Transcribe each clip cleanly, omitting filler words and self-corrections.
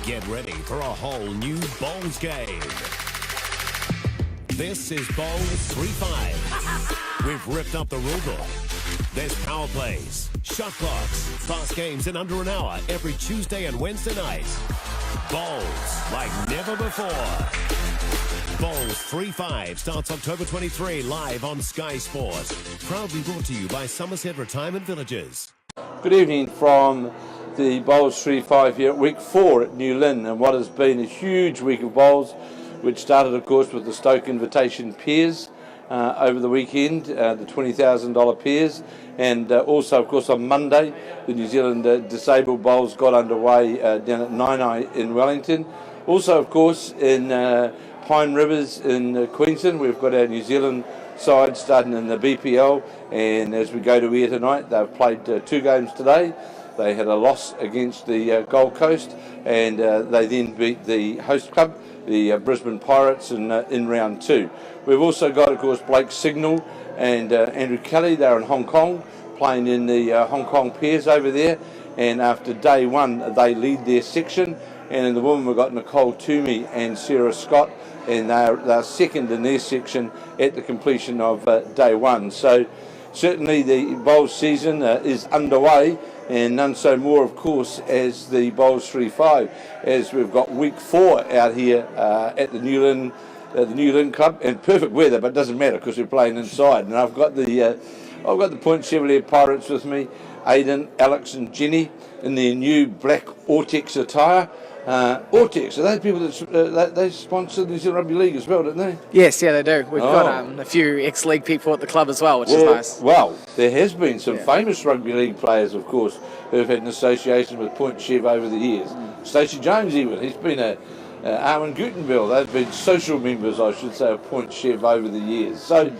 Get ready for a whole new Bowls game. This is Bowls3Five. We've ripped up the rule book. There's power plays, shot clocks, fast games in under an hour every Tuesday and Wednesday night. Bowls like never before. Bowls3Five starts October 23 live on Sky Sport. Proudly brought to you by Somerset Retirement Villages. Good evening from the Bowls3Five here at week 4 at New Lynn, and what has been a huge week of bowls, which started of course with the Stoke Invitation Pairs over the weekend, the $20,000 pairs, and also of course on Monday the New Zealand Disabled Bowls got underway down at Nainai in Wellington. Also of course in Pine Rivers in Queensland we've got our New Zealand side starting in the BPL, and as we go to air tonight they've played 2 games today. They had a loss against the Gold Coast, and they then beat the host club, the Brisbane Pirates, in round 2. We've also got, of course, Blake Signal and Andrew Kelly. They're in Hong Kong, playing in the Hong Kong pairs over there. And after day 1, they lead their section. And in the women, we've got Nicole Toomey and Sarah Scott, and they're second in their section at the completion of day 1. So certainly the bowls season is underway, and none so more, of course, as the Bowls3Five, as we've got week 4 out here at the New Lynn Club, and perfect weather, but it doesn't matter because we're playing inside. And I've got the Point Chevalier Pirates with me, Aidan, Alex, and Jenny in their new black Ortex attire. Ortex, are they people that they sponsor the New Zealand Rugby League as well, don't they? Yes, yeah, they do. We've got a few ex-league people at the club as well, which is nice. Well, there has been some famous rugby league players, of course, who have had an association with Point Chev over the years. Stacey Jones even, he's been Armin Gutenberg, they've been social members, I should say, of Point Chev over the years. So,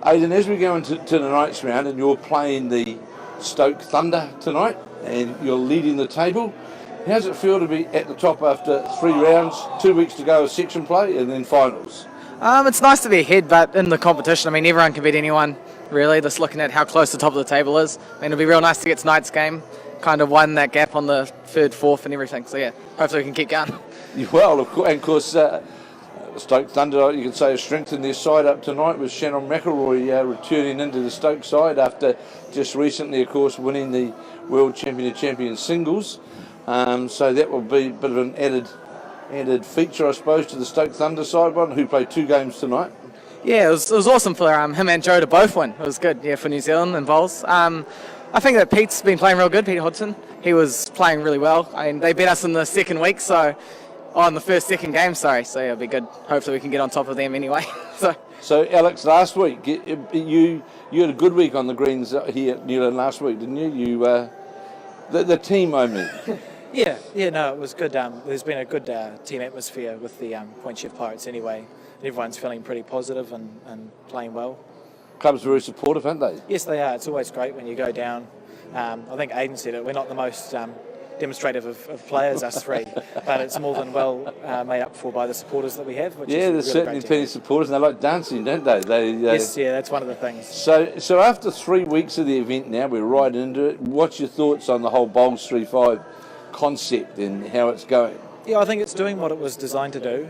Aidan, as we go into tonight's round, and you're playing the Stoke Thunder tonight, and you're leading the table, how does it feel to be at the top after 3 rounds, 2 weeks to go of section play, and then finals? It's nice to be ahead, but in the competition, I mean, everyone can beat anyone, really, just looking at how close the top of the table is. I mean, it'll be real nice to get tonight's game, kind of widen that gap on the 3rd, 4th and everything. So, yeah, hopefully we can keep going. Well, of course, Stoke Thunder, you can say, has strengthened their side up tonight with Shannon McElroy returning into the Stoke side after just recently, of course, winning the World Champion singles. So that will be a bit of an added feature, I suppose, to the Stoke Thunder side one, who played 2 games tonight. Yeah, it was awesome for him and Joe to both win. It was good, yeah, for New Zealand and Bowls. I think that Pete's been playing real good, Pete Hodgson. He was playing really well. I mean, they beat us in the second week, so on the second game, sorry. So yeah, it'll be good. Hopefully we can get on top of them anyway. So Alex, last week you had a good week on the greens here at New Lynn last week, didn't you? The team, I mean. Yeah, no, it was good. There's been a good team atmosphere with the Point Chev Pirates anyway. Everyone's feeling pretty positive and playing well. Club's very supportive, aren't they? Yes, they are. It's always great when you go down. I think Aidan said it, we're not the most demonstrative of players, us 3, but it's more than well made up for by the supporters that we have. Which is there's really certainly plenty of supporters, and they like dancing, don't they? Yes, yeah, that's one of the things. So after 3 weeks of the event now, we're right into it. What's your thoughts on the whole Bowls3Five concept and how it's going? Yeah, I think it's doing what it was designed to do.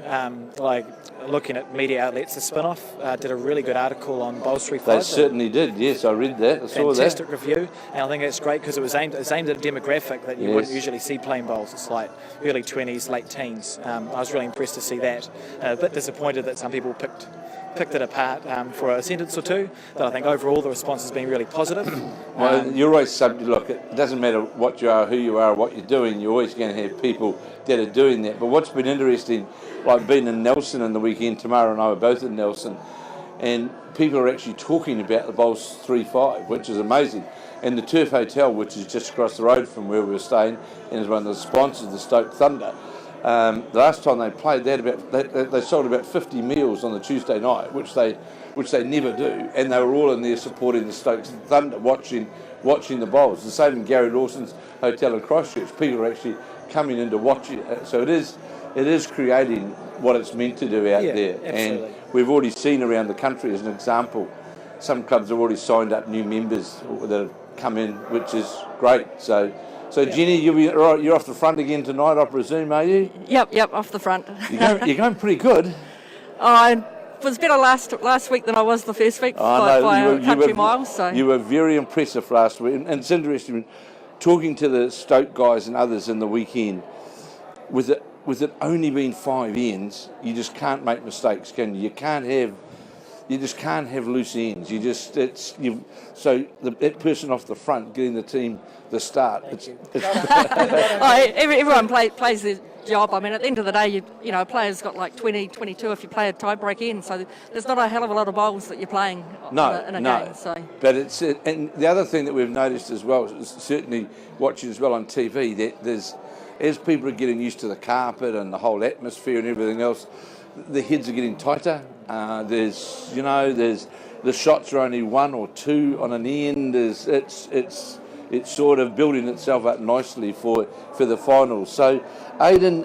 Like looking at media outlets, the spin-off did a really good article on Bowls3Five. They certainly did, yes, I read that, I saw that. Fantastic review, and I think it's great because it was aimed at a demographic that you wouldn't usually see playing bowls. It's like early 20s, late teens. I was really impressed to see that. A bit disappointed that some people picked it apart for a sentence or 2, but I think overall the response has been really positive. Well, you're always subject, look, it doesn't matter what you are, who you are, what you're doing, you're always going to have people that are doing that. But what's been interesting, like being in Nelson in the weekend, Tamara and I were both in Nelson, and people are actually talking about the Bowls3Five, which is amazing. And the Turf Hotel, which is just across the road from where we were staying, and is one of the sponsors of the Stoke Thunder, the last time they played, they sold about 50 meals on the Tuesday night, which they never do, and they were all in there supporting the Stoke Thunder, watching the bowls. The same in Gary Lawson's hotel in Christchurch. People are actually coming in to watch it. So it is creating what it's meant to do out there. Absolutely. And we've already seen around the country, as an example, some clubs have already signed up new members that have come in, which is great. So So Jenny, you're off the front again tonight, I presume, are you? Yep, off the front. You're going pretty good. I was better last week than I was the first week by a country mile. So you were very impressive last week, and it's interesting talking to the Stoke guys and others in the weekend. With it only being 5 ends, you just can't make mistakes, can you? You just can't have loose ends. So that person off the front getting the team the start. Everyone plays their job. I mean, at the end of the day, a player's got like 20, 22 if you play a tie-break in. So there's not a hell of a lot of bowls that you're playing in a game. So. But and the other thing that we've noticed as well, is certainly watching as well on TV, that as people are getting used to the carpet and the whole atmosphere and everything else, the heads are getting tighter. There's the shots are only 1 or 2 on an end. It's sort of building itself up nicely for the finals. So, Aidan,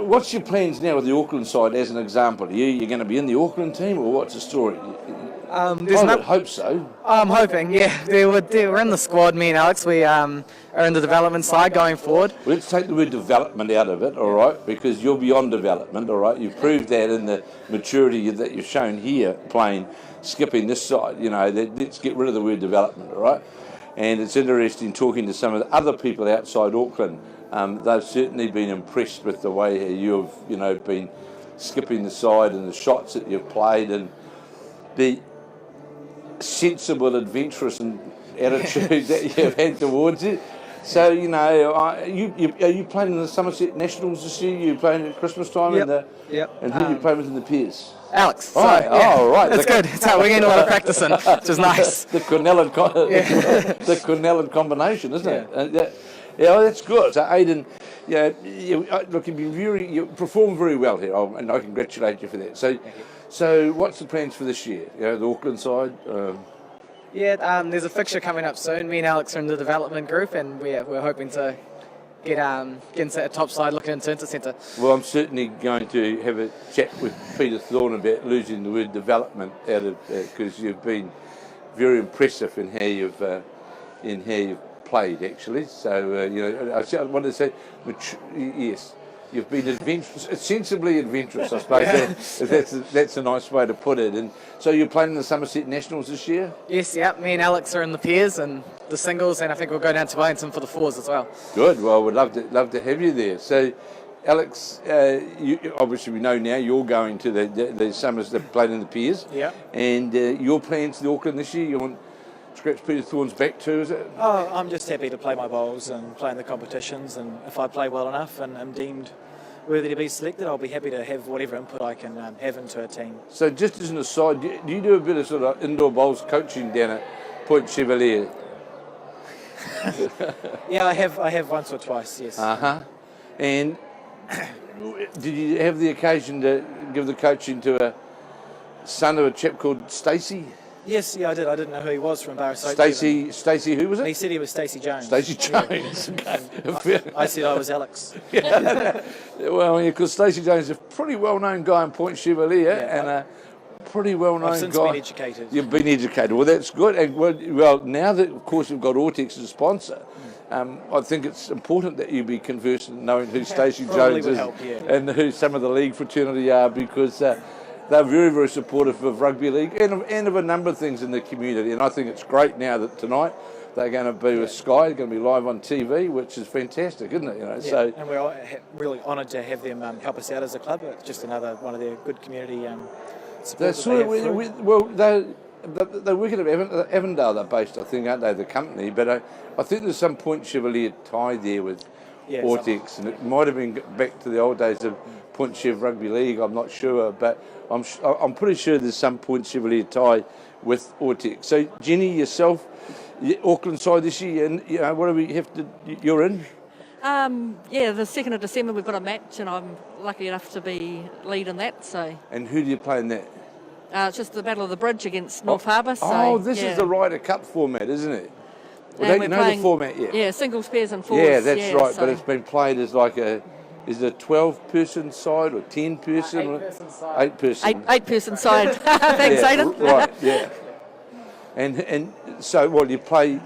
what's your plans now with the Auckland side as an example? You're going to be in the Auckland team, or what's the story? I would hope so. I'm hoping, yeah. We're in the squad, me and Alex. We are in the development side going forward. Well, let's take the word development out of it, all right, because you're beyond development, all right. You've proved that in the maturity that you've shown here playing, skipping this side, let's get rid of the word development, all right. And it's interesting talking to some of the other people outside Auckland. They've certainly been impressed with the way you've, been skipping the side and the shots that you've played and the sensible, adventurous attitude that you've had towards it. So, are you playing in the Somerset Nationals this year? You playing at Christmas time? Yep. And who are you playing with in the peers? Alex. Oh, right. That's good. We're getting a lot of practice in, which is nice. The Cornell combination, isn't it? Yeah, that's good. So, Aidan, you performed very well here, and I congratulate you for that. So what's the plans for this year? The Auckland side? There's a fixture coming up soon. Me and Alex are in the development group, and we're hoping to get into the top side, looking into Intercentre. Well, I'm certainly going to have a chat with Peter Thorne about losing the word development out of because you've been very impressive in how you've played, actually. So I wanted to say, yes. You've been sensibly adventurous, I suppose. That's a nice way to put it. And so you're playing in the Somerset Nationals this year? Yes, yeah. Me and Alex are in the pairs and the singles, and I think we'll go down to Wellington for the fours as well. Good. Well, we'd love to have you there. So, Alex, obviously we know now you're going to the Summers that played in the pairs. Yeah. And your plans to the Auckland this year? You want scratch Peter Thorne's back too, is it? Oh, I'm just happy to play my bowls and play in the competitions, and if I play well enough and am deemed worthy to be selected, I'll be happy to have whatever input I can have into a team. So just as an aside, do you do a bit of sort of indoor bowls coaching down at Point Chevalier? Yeah, I have once or twice, yes. And did you have the occasion to give the coaching to a son of a chap called Stacey? Yes, yeah, I did. I didn't know who he was from Barrow-Soap. Stacey, who was it? He said he was Stacey Jones. Stacey Jones. Yeah. I said I was Alex. Well, because Stacey Jones is a pretty well-known guy in Point Chevalier, and a pretty well-known guy. I've since been educated. You've been educated. Well, that's good. And well, now that, of course, we've got Ortex as a sponsor, I think it's important that you be conversant knowing who Stacey Jones is and who some of the league fraternity are, because they're very, very supportive of rugby league and of a number of things in the community. And I think it's great now that tonight they're going to be with Sky, they're going to be live on TV, which is fantastic, isn't it? Yeah, so, and we're really honoured to have them help us out as a club. It's just another one of their good community support. They're working at Avondale, they're based, I think, aren't they, the company? But I think there's some Point Chevalier tie there with Ortex, and it might have been back to the old days of Point Chev Rugby League, I'm not sure, but I'm pretty sure there's some Point Chevalier tie with Ortex. So, Jenny, yourself, Auckland side this year, and what do we have to? You're in? The 2nd of December we've got a match, and I'm lucky enough to be lead in that. So. And who do you play in that? It's just the Battle of the Bridge against North Harbour. So, this is the Ryder Cup format, isn't it? Well, and don't you know the format yet? Yeah, singles, pairs and fours. Yeah, that's right, but it's been played as like is it a 12-person side or 10-person? 8-person side. 8-person. 8-person side. Thanks, Aidan. Right, yeah. And so, what, you play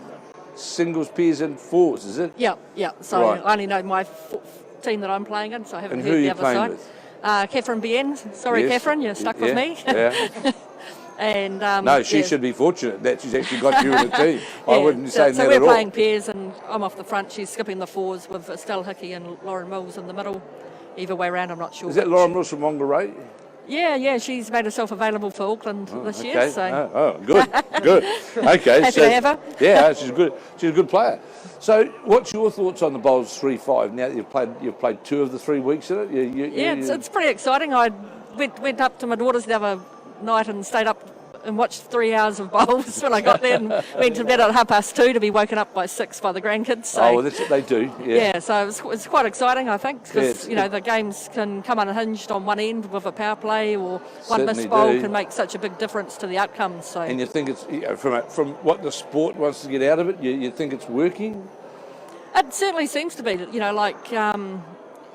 singles, pairs and fours, is it? Yeah. So Right. I only know my team that I'm playing in, so I haven't And who heard are the you other playing side. with? Catherine Bien. Sorry, Yes. Catherine, you're stuck with me. Yeah. And No, she yeah. should be fortunate that she's actually got you in the team. I Yeah, wouldn't say so that we're at all. playing pairs, and I'm off the front. She's skipping the fours with Estelle Hickey and Lauren Mills in the middle. Either way round, I'm not sure. Is that which. Lauren Mills from Whangarei? Yeah, she's made herself available for Auckland this year. Okay. So Good. Okay. Happy to have her. Yeah, she's good. She's a good player. So, what's your thoughts on the Bowls3Five now that you've played 2 of the 3 weeks in it? It's pretty exciting. I went up to my daughter's the other night and stayed up and watched 3 hours of bowls when I got there, and went to bed at 2:30 to be woken up by 6 by the grandkids. So, well, that's what they do. Yeah. So it's quite exciting, I think, because Yeah, the games can come unhinged on one end with a power play, or one Certainly missed bowl do. can make such a big difference to the outcome. So And you think it's from what the sport wants to get out of it, you think it's working? it certainly seems to be.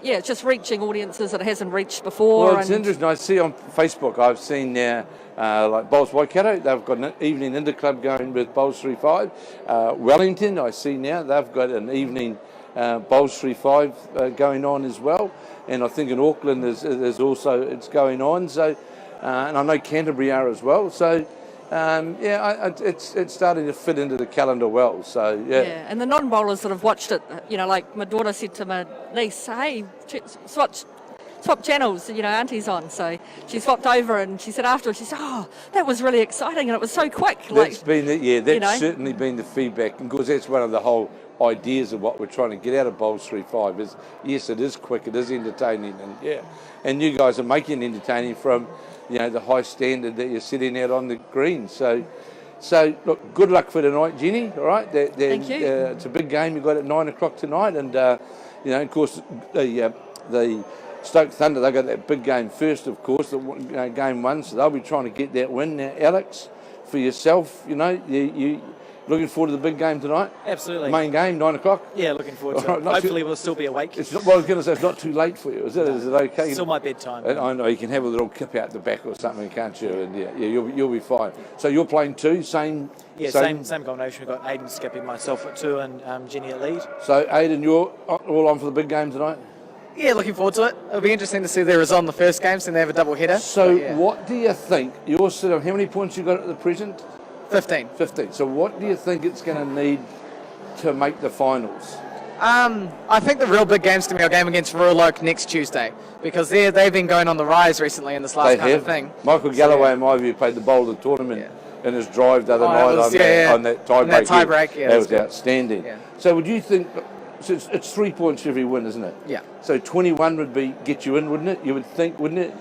It's just reaching audiences that it hasn't reached before. Well, it's interesting. I see on Facebook, I've seen now, like Bowls Waikato, they've got an evening interclub going with Bowls3Five. Wellington, I see now, they've got an evening Bowls3Five going on as well. And I think in Auckland there's also, it's going on. So, and I know Canterbury are as well. So, it's starting to fit into the calendar well. So, Yeah, and the non-bowlers that have watched it, like my daughter said to my niece, hey, swap channels, Auntie's on. So she swapped over, and she said afterwards, she said, oh, that was really exciting, and it was so quick. That's certainly been the feedback, and because that's one of the whole ideas of what we're trying to get out of Bowls3Five is, yes, it is quick, it is entertaining, and you guys are making it entertaining from, the high standard that you're sitting out on the green. So look, good luck for tonight, Jenny. All right, Thank you. It's a big game you got at 9 o'clock tonight, and of course the Stoke Thunder, they got that big game first, of course, game 1. So they'll be trying to get that win. Now, Alex, for yourself, you looking forward to the big game tonight? Absolutely. Main game, 9 o'clock. Yeah, looking forward to it. Right, Hopefully we'll still be awake. It's not, well, I was going to say, it's not too late for you, is it? Is it okay? It's still my bedtime. I know, you can have a little kip out the back or something, can't you? And you'll be fine. So you're playing 2, same? Yeah, same combination. We've got Aiden skipping, myself at 2, and Jenny at lead. So Aiden, you're all on for the big game tonight? Yeah, looking forward to it. It'll be interesting to see their result in the first game, so they have a double header. So what do you think? You're sort of, how many points you got at the present? 15. 15. So what do you think it's going to need to make the finals? I think the real big game's going to be our game against Royal Oak next Tuesday, because they've been going on the rise recently in this last kind of thing. Michael Galloway, in my view, played the bowl of the tournament in his drive the other night on that tie break. That was outstanding. Yeah. So would you think, so it's 3 points every win, isn't it? Yeah. So 21 would get you in, wouldn't it? You would think, wouldn't it?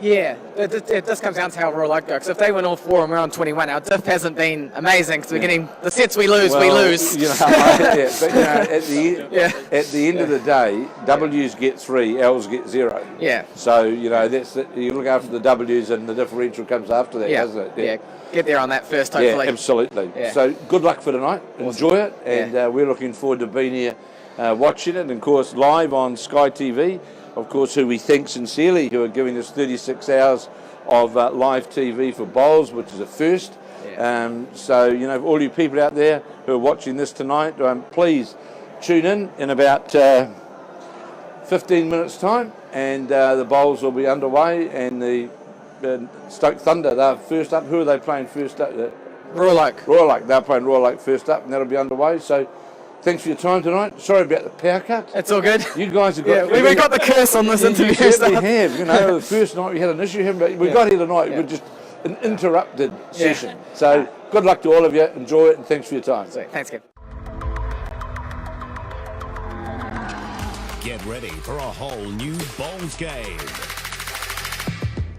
Yeah, it just comes down to how Royal Oak go. Because if they win all 4 and we're on 21, our diff hasn't been amazing. Because we're getting the sets we lose, we lose. But at the end of the day, W's get 3, L's get 0. Yeah. So that's it. You look after the W's, and the differential comes after that, doesn't it? Yeah. Get there on that first, hopefully. Yeah, absolutely. Yeah. So good luck for tonight. Enjoy it, and we're looking forward to being here, watching it, and of course live on Sky TV. Of course, who we thank sincerely, who are giving us 36 hours of live TV for bowls, which is a first. Yeah. So, all you people out there who are watching this tonight, please tune in about 15 minutes' time, and the bowls will be underway, and the Stoke Thunder, they're first up. Who are they playing first up? Royal Oak. Royal Oak. They're playing Royal Oak first up, and that'll be underway. So, thanks for your time tonight. Sorry about the power cut. It's all good. You guys have got... we got the curse on this interview. You certainly have. The first night we had an issue, but we got here tonight. We're just an interrupted session. So good luck to all of you. Enjoy it, and thanks for your time. Thanks, Kev. Get ready for a whole new bowls game.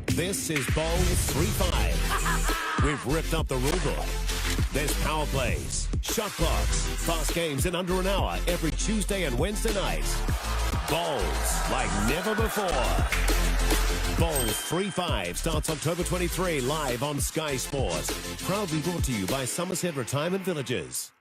This is Bowls3Five. We've ripped up the rulebook. There's power plays, shot clocks, fast games in under an hour every Tuesday and Wednesday nights. Bowls like never before. Bowls3Five starts October 23 live on Sky Sports. Proudly brought to you by Somerset Retirement Villages.